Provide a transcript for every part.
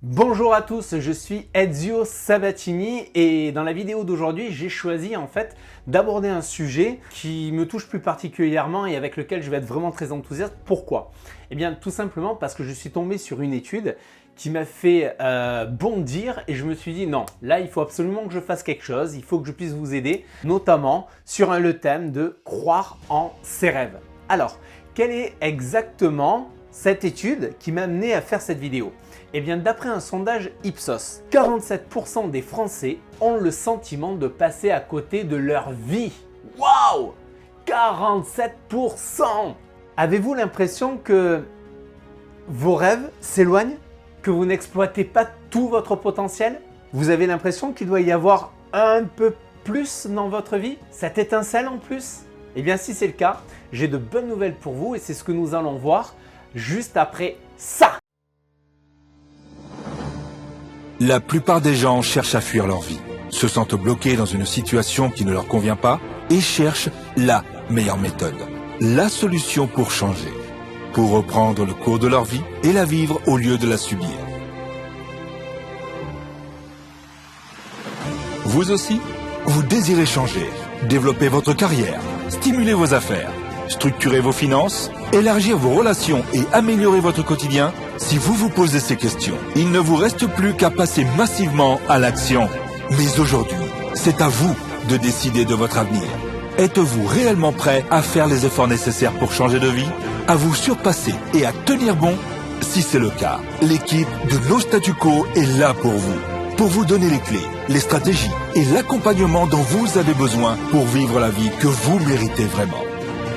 Bonjour à tous, je suis Ezio Sabatini et dans la vidéo d'aujourd'hui, j'ai choisi d'aborder un sujet qui me touche plus particulièrement et avec lequel je vais être vraiment très enthousiaste. Pourquoi? Eh bien, tout simplement parce que je suis tombé sur une étude qui m'a fait bondir et je me suis dit non, là il faut absolument que je fasse quelque chose, il faut que je puisse vous aider, notamment sur le thème de croire en ses rêves. Alors, quelle est exactement cette étude qui m'a amené à faire cette vidéo? Eh bien, d'après un sondage Ipsos, 47% des Français ont le sentiment de passer à côté de leur vie. Waouh! 47%! Avez-vous l'impression que vos rêves s'éloignent? Que vous n'exploitez pas tout votre potentiel? Vous avez l'impression qu'il doit y avoir un peu plus dans votre vie? Cette étincelle en plus? Eh bien, si c'est le cas, j'ai de bonnes nouvelles pour vous et c'est ce que nous allons voir juste après ça. La plupart des gens cherchent à fuir leur vie, se sentent bloqués dans une situation qui ne leur convient pas et cherchent la meilleure méthode, la solution pour changer, pour reprendre le cours de leur vie et la vivre au lieu de la subir. Vous aussi, vous désirez changer, développer votre carrière, stimuler vos affaires, structurer vos finances, élargir vos relations et améliorer votre quotidien? Si vous vous posez ces questions, il ne vous reste plus qu'à passer massivement à l'action. Mais aujourd'hui, c'est à vous de décider de votre avenir. Êtes-vous réellement prêt à faire les efforts nécessaires pour changer de vie, à vous surpasser et à tenir bon? Si c'est le cas, l'équipe de No Statu Quo est là pour vous donner les clés, les stratégies et l'accompagnement dont vous avez besoin pour vivre la vie que vous méritez vraiment.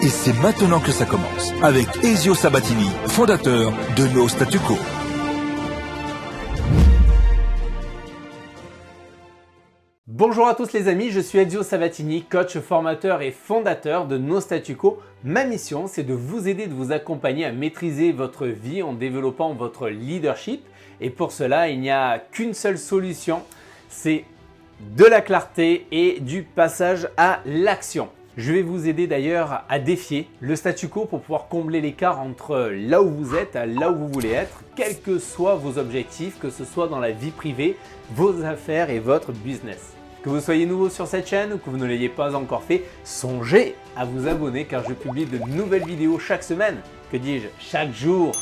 Et c'est maintenant que ça commence, avec Ezio Sabatini, fondateur de No Statu Quo. Bonjour à tous les amis, je suis Ezio Sabatini, coach, formateur et fondateur de No Statu Quo. Ma mission, c'est de vous aider, de vous accompagner à maîtriser votre vie en développant votre leadership. Et pour cela, il n'y a qu'une seule solution, c'est de la clarté et du passage à l'action. Je vais vous aider d'ailleurs à défier le statu quo pour pouvoir combler l'écart entre là où vous êtes et là où vous voulez être, quels que soient vos objectifs, que ce soit dans la vie privée, vos affaires et votre business. Que vous soyez nouveau sur cette chaîne ou que vous ne l'ayez pas encore fait, songez à vous abonner car je publie de nouvelles vidéos chaque semaine. Que dis-je, chaque jour.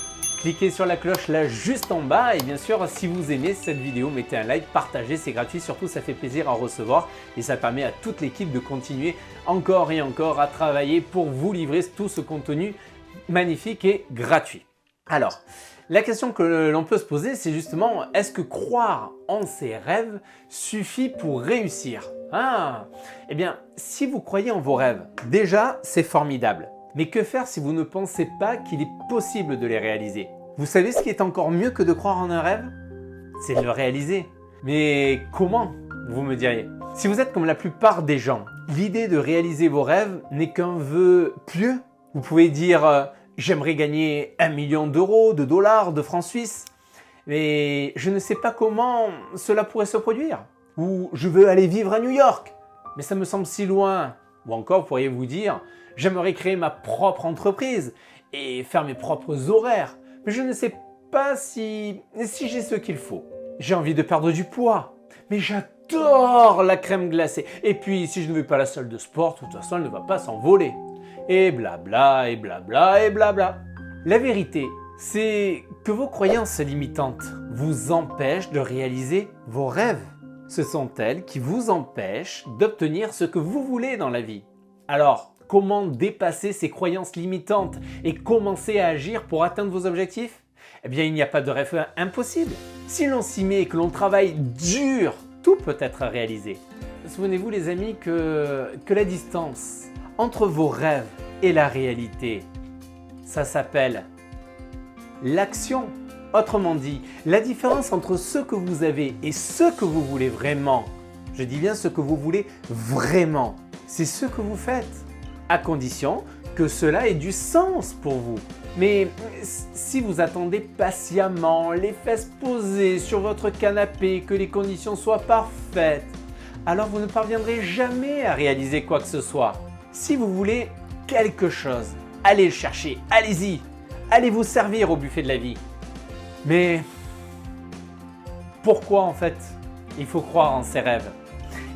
Cliquez sur la cloche là juste en bas et bien sûr si vous aimez cette vidéo, mettez un like, partagez, c'est gratuit, surtout ça fait plaisir à recevoir et ça permet à toute l'équipe de continuer encore et encore à travailler pour vous livrer tout ce contenu magnifique et gratuit. Alors, la question que l'on peut se poser c'est justement est-ce que croire en ses rêves suffit pour réussir? Eh bien, si vous croyez en vos rêves, déjà c'est formidable. Mais que faire si vous ne pensez pas qu'il est possible de les réaliser? Vous savez ce qui est encore mieux que de croire en un rêve? C'est de le réaliser. Mais comment? Vous me diriez. Si vous êtes comme la plupart des gens, l'idée de réaliser vos rêves n'est qu'un vœu pieux. Vous pouvez dire j'aimerais gagner 1 million d'euros, de dollars, de francs suisses, mais je ne sais pas comment cela pourrait se produire. Ou je veux aller vivre à New York, mais ça me semble si loin. Ou encore pourriez-vous dire j'aimerais créer ma propre entreprise et faire mes propres horaires, mais je ne sais pas si j'ai ce qu'il faut. J'ai envie de perdre du poids, mais j'adore la crème glacée. Et puis, si je ne vais pas à la salle de sport, de toute façon, elle ne va pas s'envoler. Et blabla, et blabla, et blabla. La vérité, c'est que vos croyances limitantes vous empêchent de réaliser vos rêves. Ce sont elles qui vous empêchent d'obtenir ce que vous voulez dans la vie. Alors, comment dépasser ces croyances limitantes et commencer à agir pour atteindre vos objectifs? Eh bien, il n'y a pas de rêve impossible. Si l'on s'y met et que l'on travaille dur, tout peut être réalisé. Souvenez-vous les amis que la distance entre vos rêves et la réalité, ça s'appelle l'action. Autrement dit, la différence entre ce que vous avez et ce que vous voulez vraiment, je dis bien ce que vous voulez vraiment, c'est ce que vous faites. À condition que cela ait du sens pour vous. Mais si vous attendez patiemment, les fesses posées sur votre canapé, que les conditions soient parfaites, alors vous ne parviendrez jamais à réaliser quoi que ce soit. Si vous voulez quelque chose, allez le chercher, allez-y, allez vous servir au buffet de la vie. Mais Pourquoi en fait il faut croire en ses rêves?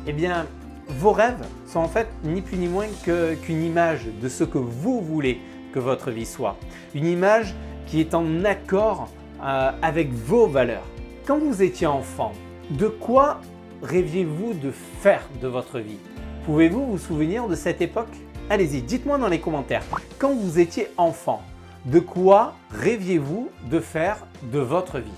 Eh bien, vos rêves sont en fait ni plus ni moins qu'une image de ce que vous voulez que votre vie soit. Une image qui est en accord avec vos valeurs. Quand vous étiez enfant, de quoi rêviez-vous de faire de votre vie? Pouvez-vous vous souvenir de cette époque? Allez-y, dites-moi dans les commentaires. Quand vous étiez enfant, de quoi rêviez-vous de faire de votre vie?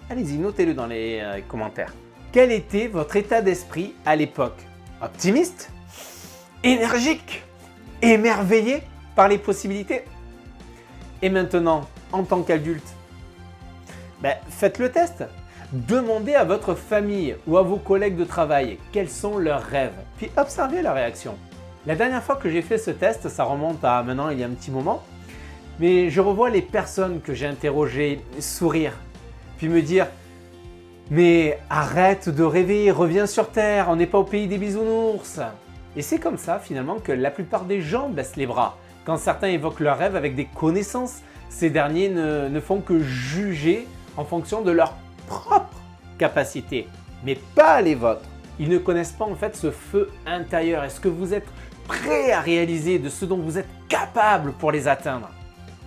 Allez-y, notez-le dans les commentaires. Quel était votre état d'esprit à l'époque? Optimiste? Énergique? Émerveillé par les possibilités? Et maintenant, en tant qu'adulte, faites le test. Demandez à votre famille ou à vos collègues de travail quels sont leurs rêves, puis observez leur réaction. La dernière fois que j'ai fait ce test, ça remonte à maintenant il y a un petit moment, mais je revois les personnes que j'ai interrogées sourire, puis me dire « Mais arrête de rêver, reviens sur Terre, on n'est pas au pays des bisounours !» Et c'est comme ça finalement que la plupart des gens baissent les bras. Quand certains évoquent leurs rêves avec des connaissances, ces derniers ne font que juger en fonction de leur propre capacité, mais pas les vôtres. Ils ne connaissent pas en fait ce feu intérieur. Est-ce que vous êtes prêt à réaliser de ce dont vous êtes capable pour les atteindre?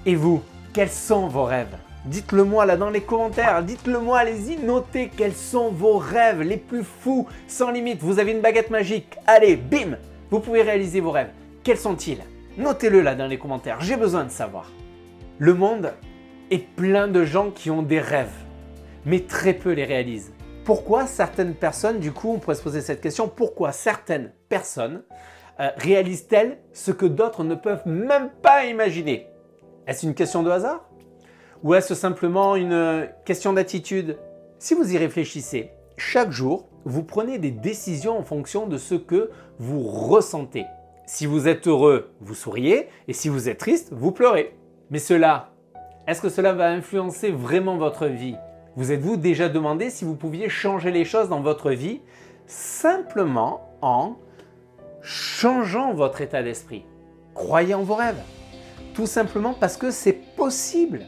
Et vous, quels sont vos rêves? Dites-le moi là dans les commentaires, dites-le moi, allez-y, notez quels sont vos rêves les plus fous, sans limite. Vous avez une baguette magique, allez, bim, vous pouvez réaliser vos rêves. Quels sont-ils? Notez-le là dans les commentaires, j'ai besoin de savoir. Le monde est plein de gens qui ont des rêves, mais très peu les réalisent. Pourquoi certaines personnes, du coup, on pourrait se poser cette question, pourquoi certaines personnes réalisent-elles ce que d'autres ne peuvent même pas imaginer? Est-ce une question de hasard? Ou est-ce simplement une question d'attitude? Si vous y réfléchissez, chaque jour, vous prenez des décisions en fonction de ce que vous ressentez. Si vous êtes heureux, vous souriez, et si vous êtes triste, vous pleurez. Mais est-ce que cela va influencer vraiment votre vie? Vous êtes-vous déjà demandé si vous pouviez changer les choses dans votre vie simplement en changeant votre état d'esprit? Croyez en vos rêves, tout simplement parce que c'est possible.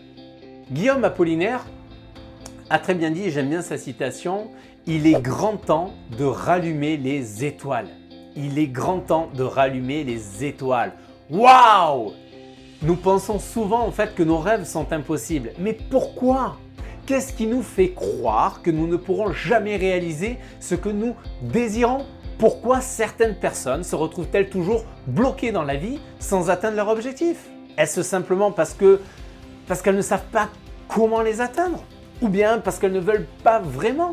Guillaume Apollinaire a très bien dit, et j'aime bien sa citation, « Il est grand temps de rallumer les étoiles. » Il est grand temps de rallumer les étoiles. Waouh! Nous pensons souvent en fait que nos rêves sont impossibles. Mais pourquoi? Qu'est-ce qui nous fait croire que nous ne pourrons jamais réaliser ce que nous désirons? Pourquoi certaines personnes se retrouvent-elles toujours bloquées dans la vie sans atteindre leur objectif? Est-ce simplement parce qu'elles ne savent pas comment les atteindre? Ou bien parce qu'elles ne veulent pas vraiment?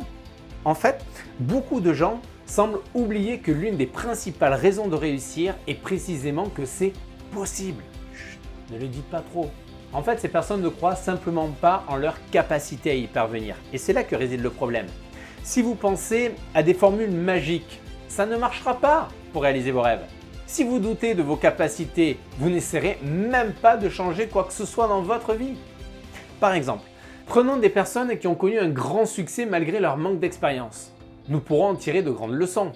En fait, beaucoup de gens semblent oublier que l'une des principales raisons de réussir est précisément que c'est possible. Chut, ne le dites pas trop. En fait, ces personnes ne croient simplement pas en leur capacité à y parvenir. Et c'est là que réside le problème. Si vous pensez à des formules magiques, ça ne marchera pas pour réaliser vos rêves. Si vous doutez de vos capacités, vous n'essaierez même pas de changer quoi que ce soit dans votre vie. Par exemple, prenons des personnes qui ont connu un grand succès malgré leur manque d'expérience. Nous pourrons en tirer de grandes leçons.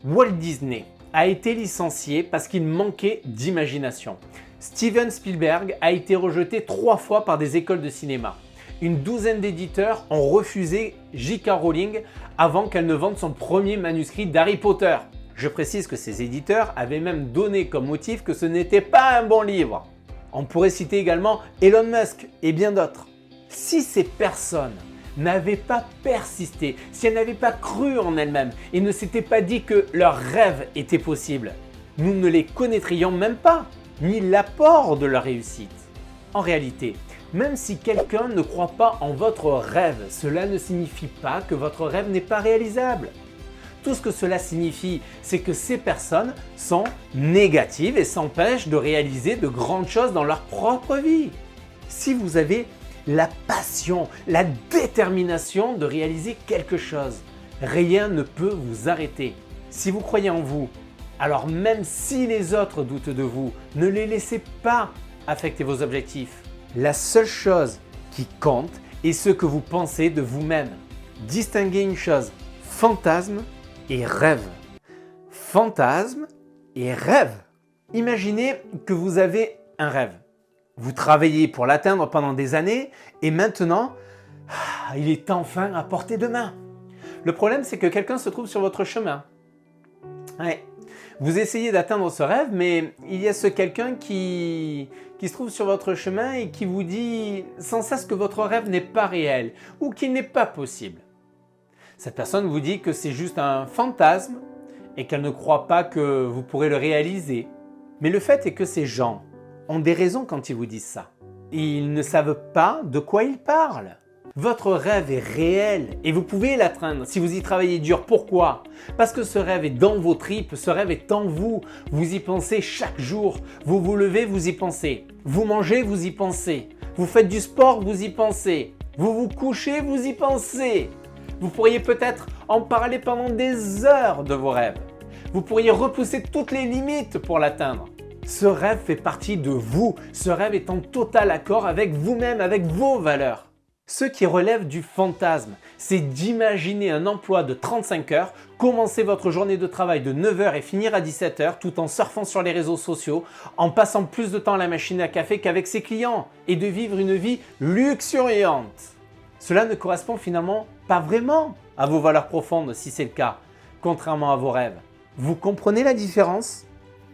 Walt Disney a été licencié parce qu'il manquait d'imagination. Steven Spielberg a été rejeté 3 fois par des écoles de cinéma. Une douzaine d'éditeurs ont refusé J.K. Rowling avant qu'elle ne vende son premier manuscrit d'Harry Potter. Je précise que ces éditeurs avaient même donné comme motif que ce n'était pas un bon livre. On pourrait citer également Elon Musk et bien d'autres. Si ces personnes n'avaient pas persisté, si elles n'avaient pas cru en elles-mêmes et ne s'étaient pas dit que leur rêve était possible, nous ne les connaîtrions même pas, ni l'apport de leur réussite. En réalité, même si quelqu'un ne croit pas en votre rêve, cela ne signifie pas que votre rêve n'est pas réalisable. Tout ce que cela signifie, c'est que ces personnes sont négatives et s'empêchent de réaliser de grandes choses dans leur propre vie. Si vous avez la passion, la détermination de réaliser quelque chose, rien ne peut vous arrêter. Si vous croyez en vous, alors même si les autres doutent de vous, ne les laissez pas affecter vos objectifs. La seule chose qui compte est ce que vous pensez de vous-même. Distinguez une chose, fantasme et rêve. Fantasme et rêve. Imaginez que vous avez un rêve. Vous travaillez pour l'atteindre pendant des années et maintenant, Il est enfin à portée de main. Le problème, c'est que quelqu'un se trouve sur votre chemin. Ouais. Vous essayez d'atteindre ce rêve, mais il y a ce quelqu'un qui se trouve sur votre chemin et qui vous dit sans cesse que votre rêve n'est pas réel ou qu'il n'est pas possible. Cette personne vous dit que c'est juste un fantasme et qu'elle ne croit pas que vous pourrez le réaliser. Mais le fait est que ces gens ont des raisons quand ils vous disent ça. Ils ne savent pas de quoi ils parlent. Votre rêve est réel et vous pouvez l'atteindre si vous y travaillez dur. Pourquoi? Parce que ce rêve est dans vos tripes, ce rêve est en vous. Vous y pensez chaque jour. Vous vous levez, vous y pensez. Vous mangez, vous y pensez. Vous faites du sport, vous y pensez. Vous vous couchez, vous y pensez. Vous pourriez peut-être en parler pendant des heures de vos rêves. Vous pourriez repousser toutes les limites pour l'atteindre. Ce rêve fait partie de vous. Ce rêve est en total accord avec vous-même, avec vos valeurs. Ce qui relève du fantasme, c'est d'imaginer un emploi de 35 heures, commencer votre journée de travail de 9 heures et finir à 17 heures tout en surfant sur les réseaux sociaux, en passant plus de temps à la machine à café qu'avec ses clients et de vivre une vie luxuriante. Cela ne correspond finalement pas vraiment à vos valeurs profondes si c'est le cas, contrairement à vos rêves. Vous comprenez la différence?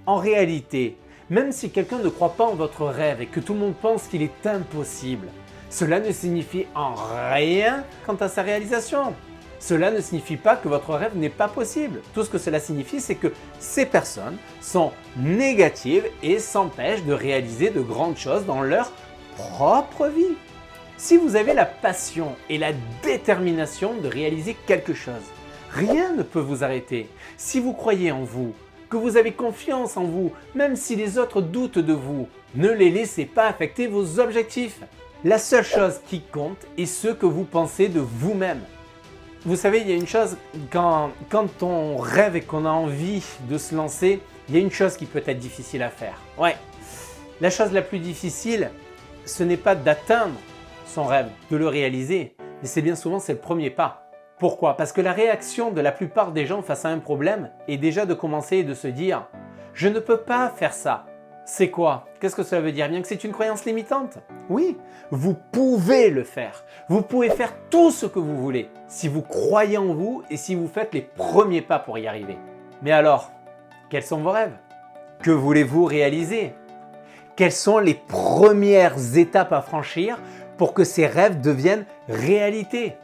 En réalité, même si quelqu'un ne croit pas en votre rêve et que tout le monde pense qu'il est impossible, cela ne signifie en rien quant à sa réalisation. Cela ne signifie pas que votre rêve n'est pas possible. Tout ce que cela signifie, c'est que ces personnes sont négatives et s'empêchent de réaliser de grandes choses dans leur propre vie. Si vous avez la passion et la détermination de réaliser quelque chose, rien ne peut vous arrêter. Si vous croyez en vous, que vous avez confiance en vous, même si les autres doutent de vous, ne les laissez pas affecter vos objectifs. La seule chose qui compte est ce que vous pensez de vous-même. Vous savez, il y a une chose, quand on rêve et qu'on a envie de se lancer, il y a une chose qui peut être difficile à faire. Ouais, la chose la plus difficile, ce n'est pas d'atteindre son rêve, de le réaliser, mais c'est bien souvent c'est le premier pas. Pourquoi? Parce que la réaction de la plupart des gens face à un problème est déjà de commencer et de se dire « je ne peux pas faire ça ». C'est quoi? Qu'est-ce que cela veut dire? Bien que c'est une croyance limitante? Oui, vous pouvez le faire. Vous pouvez faire tout ce que vous voulez si vous croyez en vous et si vous faites les premiers pas pour y arriver. Mais alors, quels sont vos rêves? Que voulez-vous réaliser? Quelles sont les premières étapes à franchir pour que ces rêves deviennent réalité?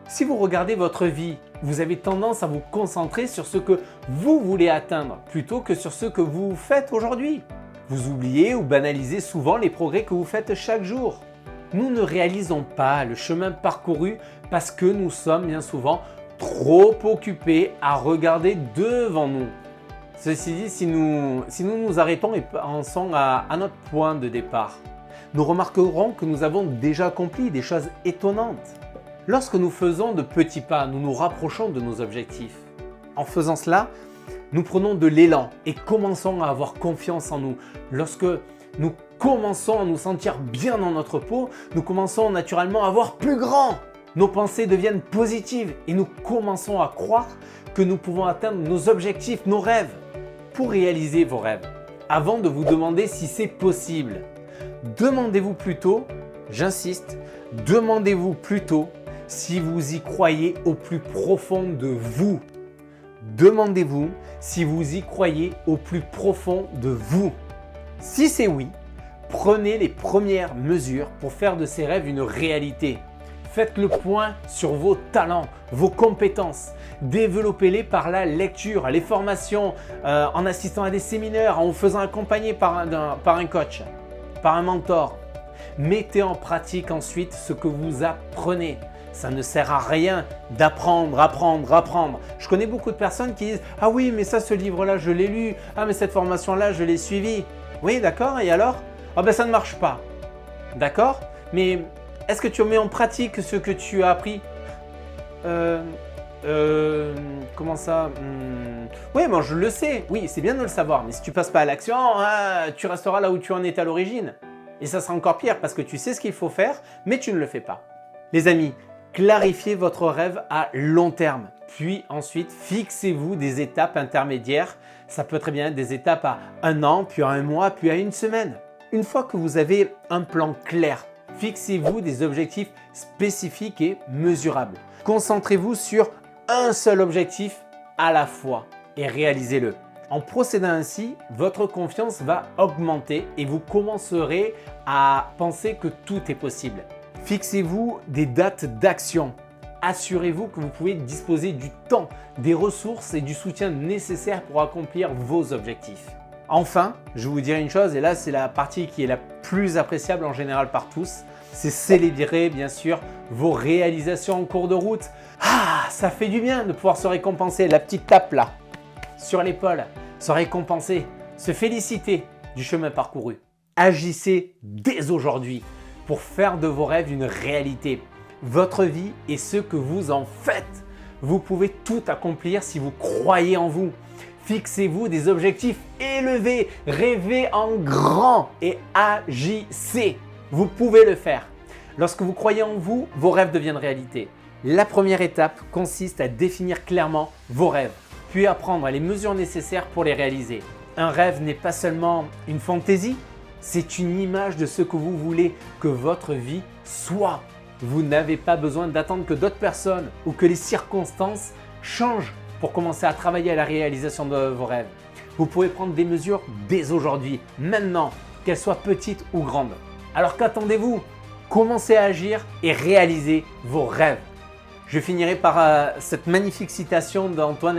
Si vous regardez votre vie, vous avez tendance à vous concentrer sur ce que vous voulez atteindre plutôt que sur ce que vous faites aujourd'hui. Vous oubliez ou banalisez souvent les progrès que vous faites chaque jour. Nous ne réalisons pas le chemin parcouru parce que nous sommes bien souvent trop occupés à regarder devant nous. Ceci dit, si nous nous arrêtons et pensons à notre point de départ, nous remarquerons que nous avons déjà accompli des choses étonnantes. Lorsque nous faisons de petits pas, nous nous rapprochons de nos objectifs. En faisant cela, nous prenons de l'élan et commençons à avoir confiance en nous. Lorsque nous commençons à nous sentir bien dans notre peau, nous commençons naturellement à voir plus grand. Nos pensées deviennent positives et nous commençons à croire que nous pouvons atteindre nos objectifs, nos rêves. Pour réaliser vos rêves, avant de vous demander si c'est possible, demandez-vous plutôt, j'insiste, demandez-vous plutôt si vous y croyez au plus profond de vous. Demandez-vous si vous y croyez au plus profond de vous. Si c'est oui, prenez les premières mesures pour faire de ces rêves une réalité. Faites le point sur vos talents, vos compétences. Développez-les par la lecture, les formations, en assistant à des séminaires, en vous faisant accompagner par un coach, par un mentor. Mettez en pratique ensuite ce que vous apprenez. Ça ne sert à rien d'apprendre, apprendre. Je connais beaucoup de personnes qui disent « Ah oui, mais ça, ce livre-là, je l'ai lu. Ah, mais cette formation-là, je l'ai suivie. » Oui, d'accord, et alors? Ah ben ça ne marche pas. D'accord? Mais est-ce que tu mets en pratique ce que tu as appris? Comment ça? Oui, moi je le sais. Oui, c'est bien de le savoir, mais si tu passes pas à l'action, tu resteras là où tu en étais à l'origine. Et ça sera encore pire parce que tu sais ce qu'il faut faire, mais tu ne le fais pas. Les amis, clarifiez votre rêve à long terme. Puis ensuite, fixez-vous des étapes intermédiaires. Ça peut très bien être des étapes à 1 an, puis à 1 mois, puis à 1 semaine. Une fois que vous avez un plan clair, Fixez-vous des objectifs spécifiques et mesurables. Concentrez-vous sur un seul objectif à la fois et réalisez-le. En procédant ainsi, votre confiance va augmenter et vous commencerez à penser que tout est possible. Fixez-vous des dates d'action. Assurez-vous que vous pouvez disposer du temps, des ressources et du soutien nécessaires pour accomplir vos objectifs. Enfin, je vous dirai une chose, et là c'est la partie qui est la plus appréciable en général par tous, c'est célébrer bien sûr vos réalisations en cours de route. Ah, ça fait du bien de pouvoir se récompenser, la petite tape là, sur l'épaule, se récompenser, se féliciter du chemin parcouru. Agissez dès aujourd'hui pour faire de vos rêves une réalité. Votre vie est ce que vous en faites. Vous pouvez tout accomplir si vous croyez en vous. Fixez-vous des objectifs élevés, rêvez en grand et agissez. Vous pouvez le faire. Lorsque vous croyez en vous, vos rêves deviennent réalité. La première étape consiste à définir clairement vos rêves, puis à prendre les mesures nécessaires pour les réaliser. Un rêve n'est pas seulement une fantaisie, c'est une image de ce que vous voulez que votre vie soit. Vous n'avez pas besoin d'attendre que d'autres personnes ou que les circonstances changent pour commencer à travailler à la réalisation de vos rêves. Vous pouvez prendre des mesures dès aujourd'hui, maintenant, qu'elles soient petites ou grandes. Alors qu'attendez-vous? Commencez à agir et réalisez vos rêves. Je finirai par cette magnifique citation d'Antoine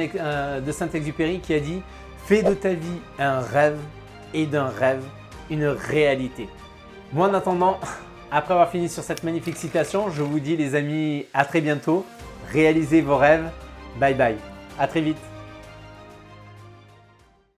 de Saint-Exupéry qui a dit « Fais de ta vie un rêve et d'un rêve une réalité ». Moi en attendant, après avoir fini sur cette magnifique citation, je vous dis les amis à très bientôt. Réalisez vos rêves. Bye bye. À très vite.